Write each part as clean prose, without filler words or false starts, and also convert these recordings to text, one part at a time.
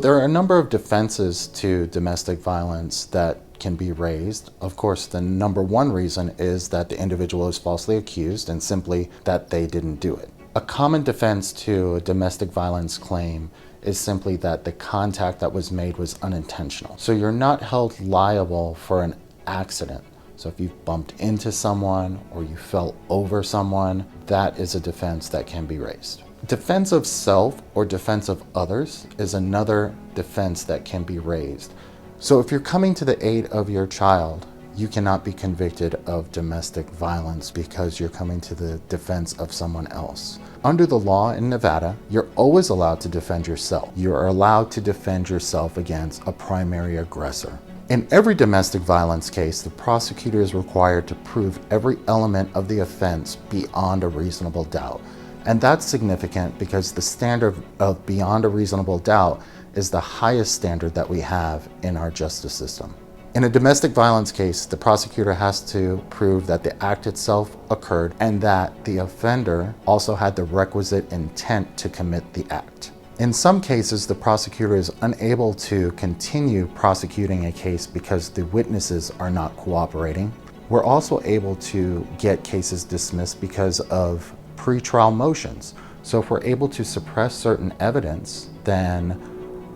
There are a number of defenses to domestic violence that can be raised. Of course, the number one reason is that the individual is falsely accused and simply that they didn't do it. A common defense to a domestic violence claim is simply that the contact that was made was unintentional. So you're not held liable for an accident. So if you bumped into someone or you fell over someone, that is a defense that can be raised. Defense of self or defense of others is another defense that can be raised. So if you're coming to the aid of your child, you cannot be convicted of domestic violence because you're coming to the defense of someone else. Under the law in Nevada, you're always allowed to defend yourself. You're allowed to defend yourself against a primary aggressor. In every domestic violence case, the prosecutor is required to prove every element of the offense beyond a reasonable doubt. And that's significant because the standard of beyond a reasonable doubt is the highest standard that we have in our justice system. In a domestic violence case, the prosecutor has to prove that the act itself occurred and that the offender also had the requisite intent to commit the act. In some cases, the prosecutor is unable to continue prosecuting a case because the witnesses are not cooperating. We're also able to get cases dismissed because of pretrial motions. So if we're able to suppress certain evidence, then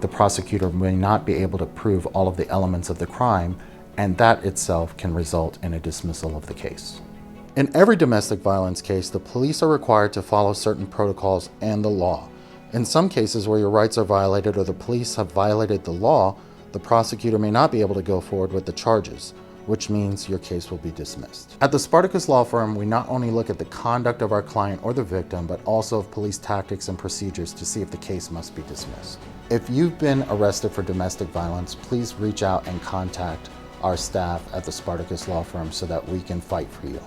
the prosecutor may not be able to prove all of the elements of the crime, and that itself can result in a dismissal of the case. In every domestic violence case, the police are required to follow certain protocols and the law. In some cases where your rights are violated or the police have violated the law, the prosecutor may not be able to go forward with the charges, which means your case will be dismissed. At the Spartacus Law Firm, we not only look at the conduct of our client or the victim, but also of police tactics and procedures to see if the case must be dismissed. If you've been arrested for domestic violence, please reach out and contact our staff at the Spartacus Law Firm so that we can fight for you.